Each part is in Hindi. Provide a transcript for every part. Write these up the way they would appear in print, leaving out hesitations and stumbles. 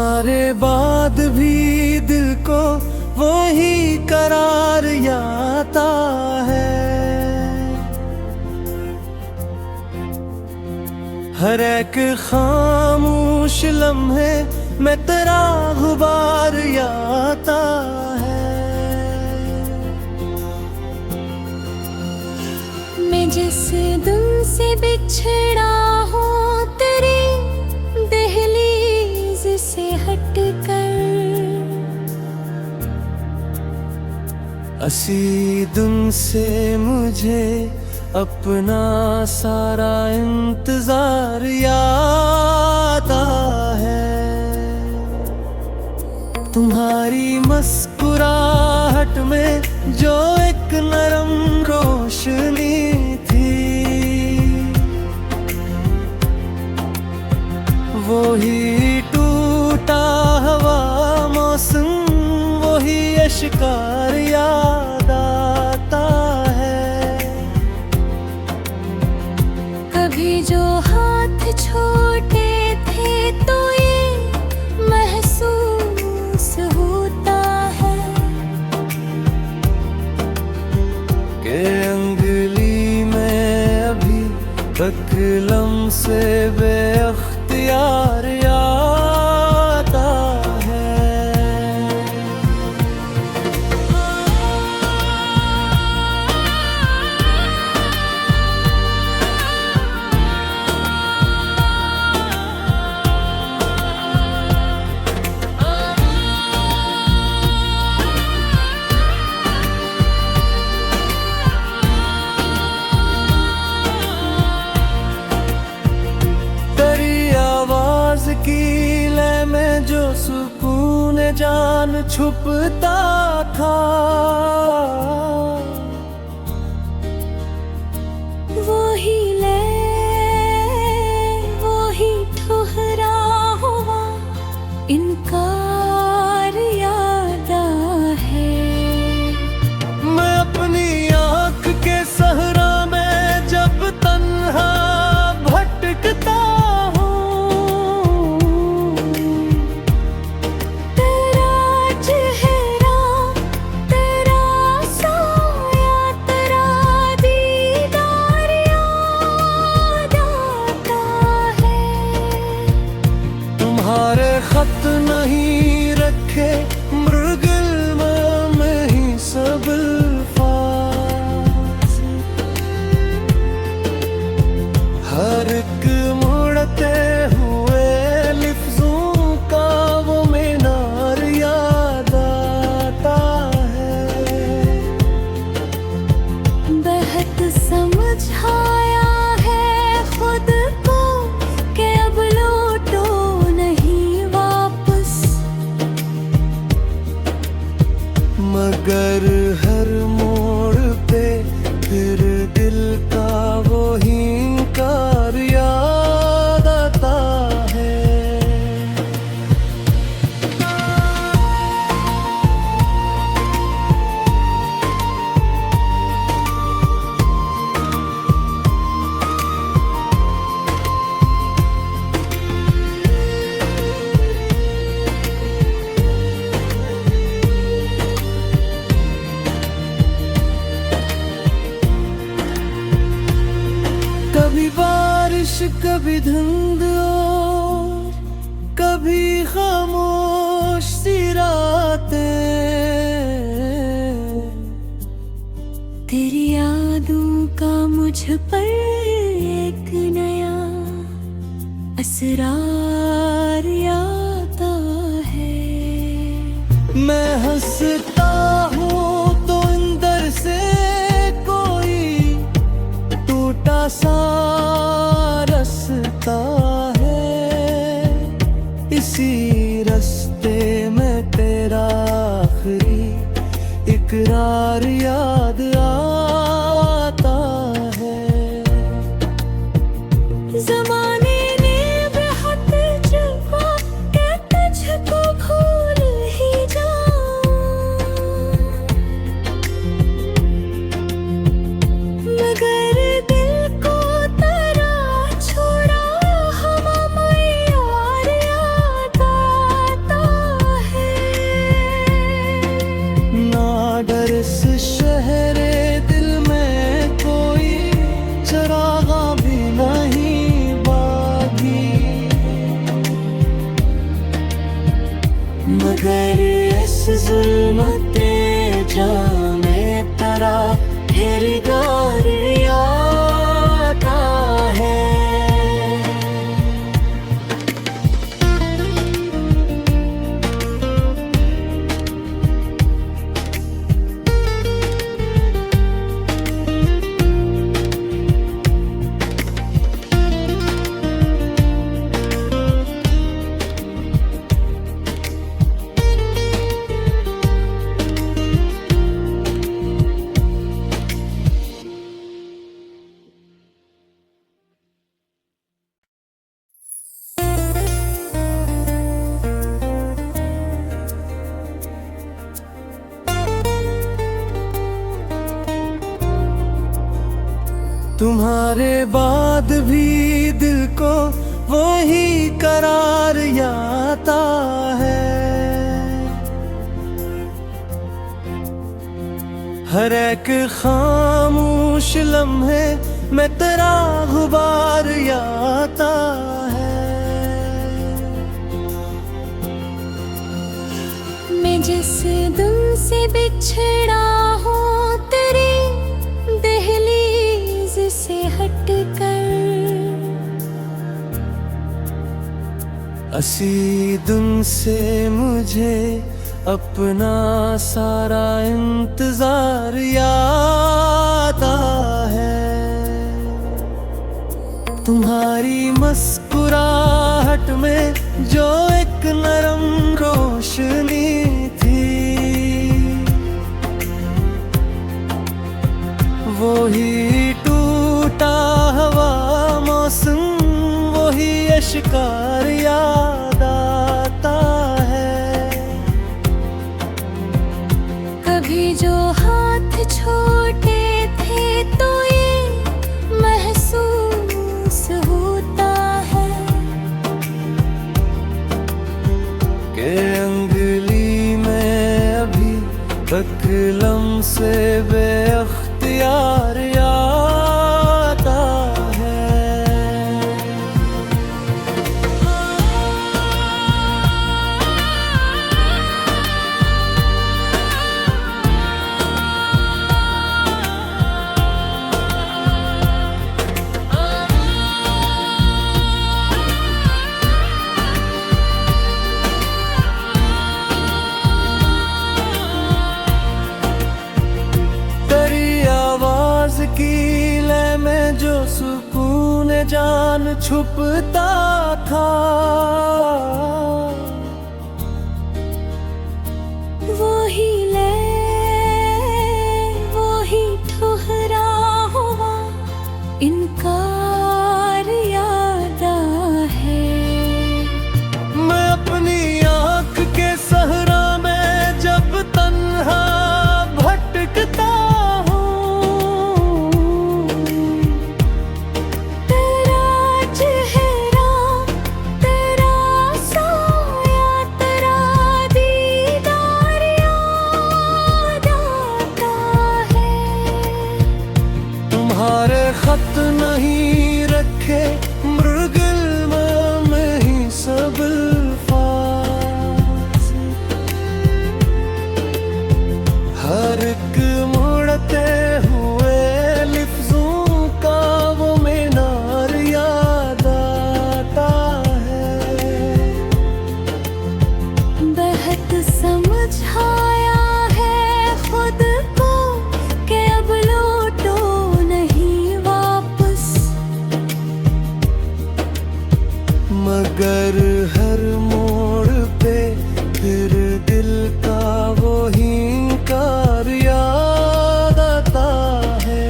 तुम्हारे बाद भी दिल को वही करार आता है। हर एक खामोश लम्हे में तेरा गुबार आता है। मैं जिस दिल से बिछड़ा हूँ तेरी दहलीज से हटकर, असी दिन से मुझे अपना सारा इंतजार याद है। तुम्हारी मुस्कुराहट में जो एक नरम रोशनी थी, वो ही टूटा हवा मौसम, वो ही अश्कार याद आता है। कभी जो हाथ छोटे थे तो ये महसूस होता है कि अंगुली में अभी तक लम्से बेअख्तियार आता है। की लय में जो सुकून जान छुपता था, वो ही ठुहरा हुआ इनकार याद है। मैं अपनी आँख के सहरा में जब तन्हा भटकता खत नहीं रखे मृगल में ही सब अल्फाज, हर एक मुड़ते हुए लफ्जों का वो मीनार याद आता है। बहुत समझाया है खुद को कि अब लौटो मगर हर मोड़ पे फिर दिल का वो हिंकार याद आता है। कभी बारिश कभी धुंध और कभी खामोश सी रातें, तेरी यादों का मुझ पर एक नया असरार आता है। मैं हंसता हूँ तो अंदर से कोई टूटा सा रास्ता है। इसी रास्ते में तेरा आखिरी इकरार याद आता है। ज़माने ने बेहद जवा के तुझको भूल ही जाऊं, मगर दिल को तेरा छोड़ा हवा में यार याद आता जुल्मते जाने तरा हिरगार आता है। तुम्हारे बाद भी दिल को वही करार आता है। हर एक खामोश लम्हे में तेरा गुबार आता है। मैं जिस दिल से बिछड़ा हूँ तेरी दहलीज से हटकर, असी दिन से मुझे अपना सारा इंतजार याद है। तुम्हारी मुस्कुराहट में जो एक नरम रोशनी थी, वो ही टूटा हवा मौसम, वही अश्कार याद आता है। कभी जो हाथ छोटे थे तो ये महसूस होता है कि अंगुली में अभी तक लम्से बेअख्तियार आता है। की लय में जो सुकून जान छुपता था, वो ही ठुहरा हुआ इनकार याद है। मैं अपनी आँख के सहरा में जब तन्हा भटकता खत नहीं रखे मृगल में ही सब अल्फाज, हर एक मुड़ते हुए लफ्जों का वो मीनार याद आता है। बहुत समझाया है खुद को कि अब लौटो मगर हर मोड़ पे फिर दिल का वो हिंकार याद आता है।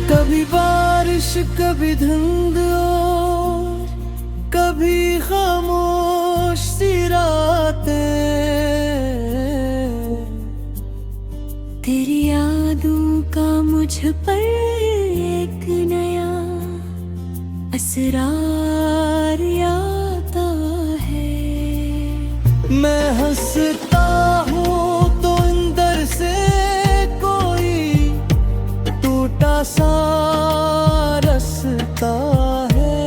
कभी बारिश कभी धुंध और कभी खामोश सी रातें, तेरी यादों का मुझ पर एक नया असरार आता है। मैं हंसता हूँ तो अंदर से कोई टूटा सा रास्ता है।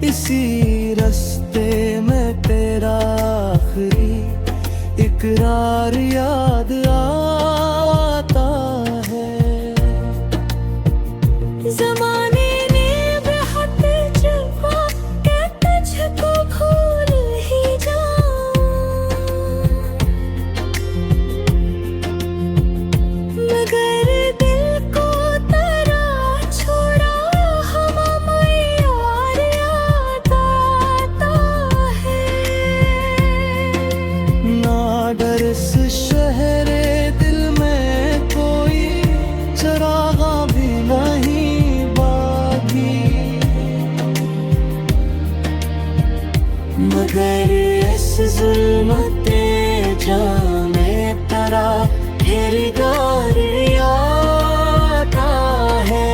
इसी रास्ते में तेरा आखिरी इकरार याद आता है। ज़माने ने बेहद जवा के तुझको भूल ही जाऊं, मगर दिल को तेरा छोड़ा हम यार याद आता है। ना डर इस शहरे दिल में कोई चरागा भी नहीं बाकी, मगर इस जुल्मते जाने तेरा ठहरगार आता है।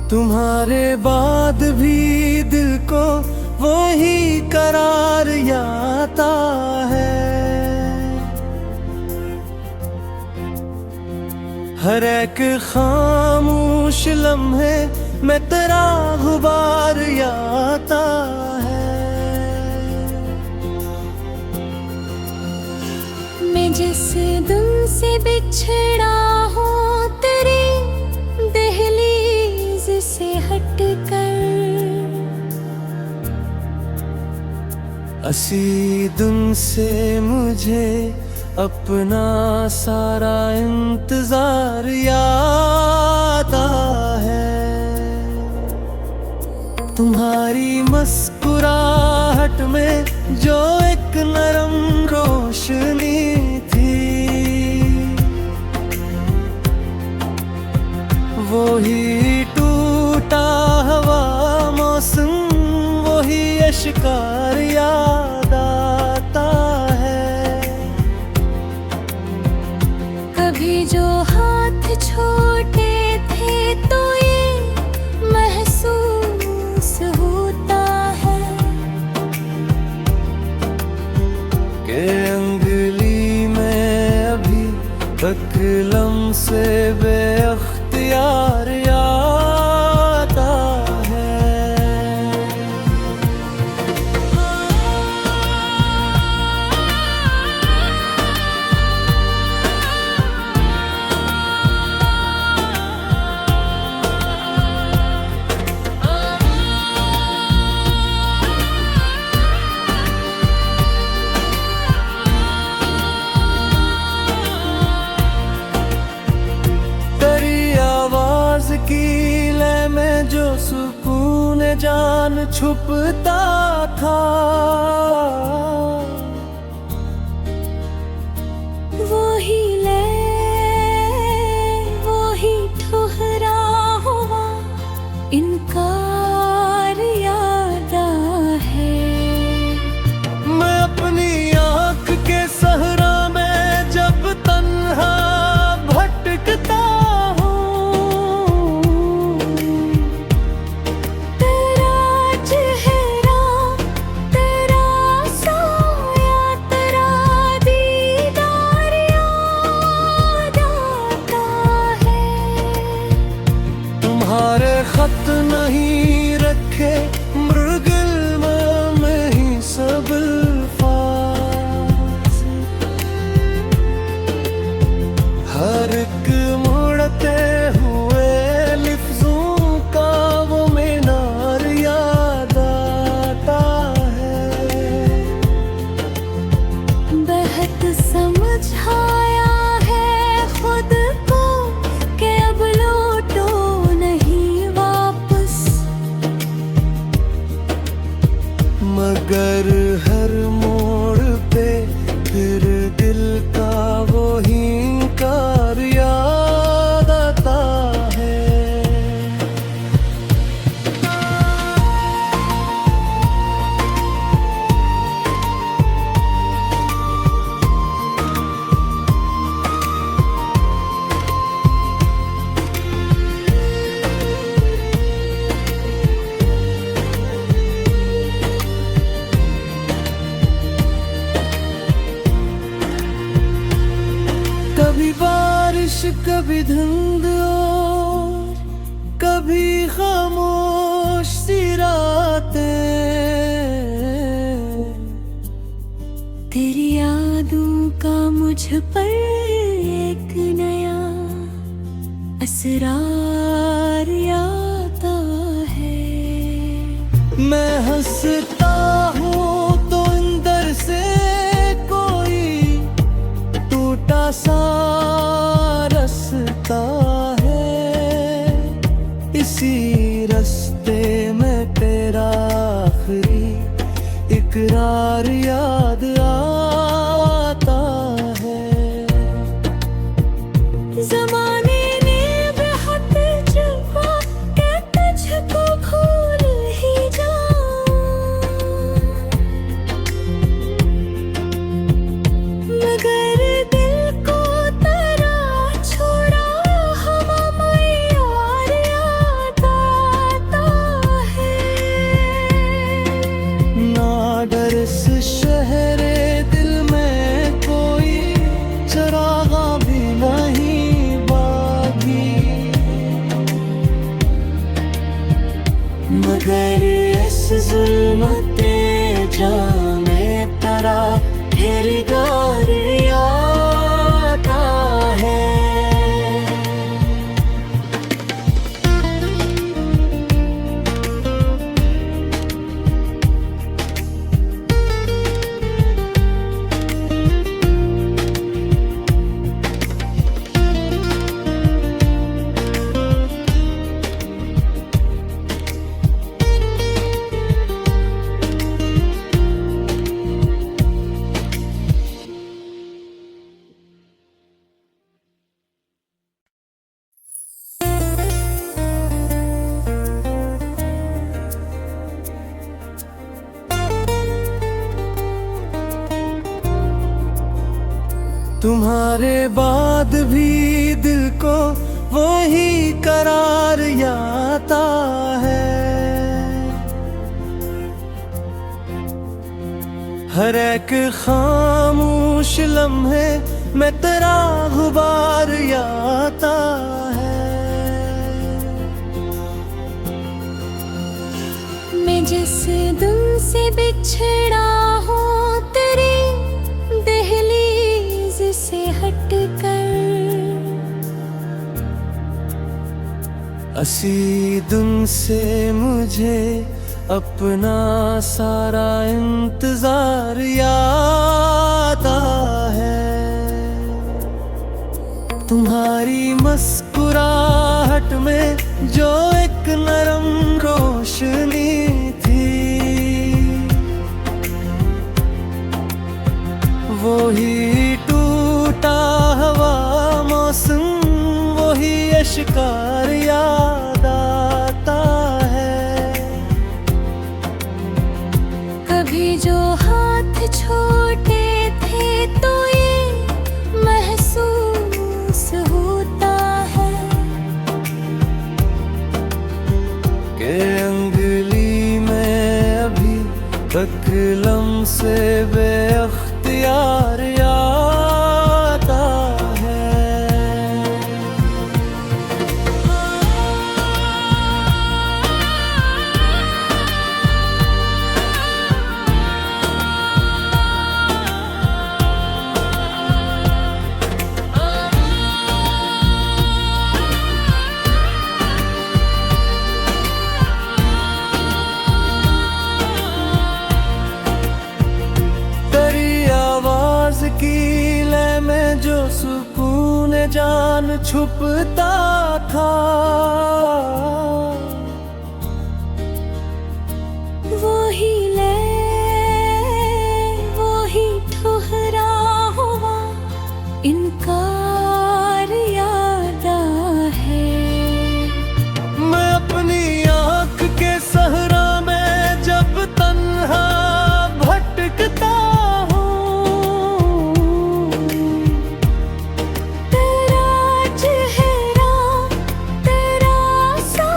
तुम्हारे बाद भी दिल को वही करार आता है। हर एक खामोश लम्हे में तेरा गुबार आता है। मैं जिस दिल से बिछड़ा हूँ तेरी दहलीज से हटकर, असी दिन से मुझे अपना सारा इंतजार याद आता है। तुम्हारी मुस्कुराहट में जो एक नरम रोशनी थी, वो ही टूटा हवा मौसम, वो ही शिकार याद आता है। कभी जो हाथ छोटे थे तो ये महसूस होता है कि अंगुली में अभी तक लम्से बेअख्तियार आता है। की लय में जो सुकून जान छुपता था, वो ही ले वो ही ठुहरा हुआ इनकार याद है। मैं अपनी आँख के सहरा में जब तन्हा भटकता खत नहीं रखे मृगल में ही सब अल्फाज, हर एक मुड़ते हुए लफ्जों का कभी धुंध और कभी खामोश सी रातें, तेरी यादों का मुझ पर एक नया असरार आता है। मैं हंसता हूँ तो अंदर से कोई टूटा सा रास्ता है, इसी रास्ते में तेरा आखिरी इकरार याद आता है। ज़माने ने बेहद जवा के तुझको भूल ही जाऊं, मगर दिल को तेरा छोड़ा हम यार याद आता है। ना डर इस शहरे दिल में कोई चरागा भी नहीं बागी, मगर इस जुल्मते जाने तेरा ठहरगार आता है। तुम्हारे बाद भी दिल को वही करार आता है। हर एक खामोश लम्हे में तेरा गुबार आता है। मैं जिस दिल से बिछड़ा हूँ तेरी दहलीज से हट कर, असी दिन से मुझे अपना सारा इंतजार याद आता है। तुम्हारी मुस्कुराहट में जो एक नरम रोशनी थी, वो ही टूटा हवा मौसम, वो ही अश्कार याद आता है। कभी जो हाथ छोटे थे तो ये महसूस होता है कि अंगुली में अभी तक लम्से बेअख्तियार आता है। की लय में जो सुकून जान छुपता था, वो ही ले वो ही ठुहरा हुआ इनकार याद है। मैं अपनी आँख के सहरा में जब तन्हा भटकता तेरा चेहरा तेरा सा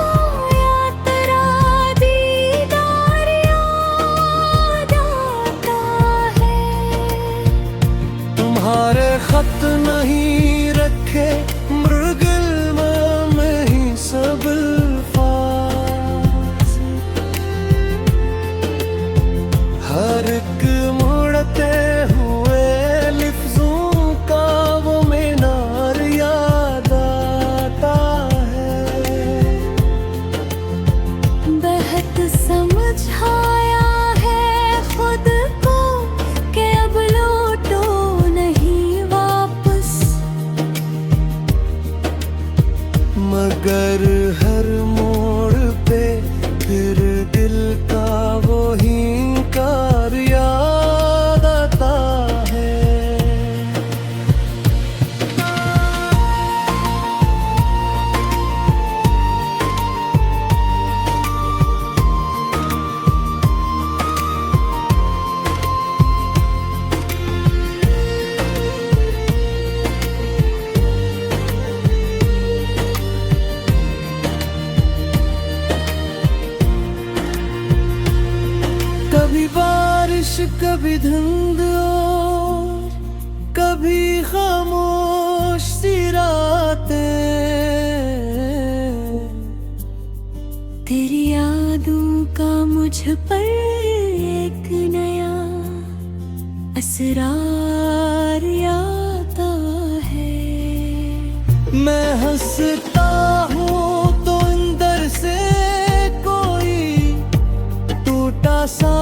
बहुत समझाया है खुद को कि अब लौटो नहीं वापस, मगर हर मोड़ पे फिर दिल का वो हिंकार याद आता है। कभी बारिश कभी धुंध और कभी खामोश सी रातें, तेरी यादों का मुझ पर एक नया असरार आता है। मैं हंसता हूँ तो अंदर से कोई टूटा सा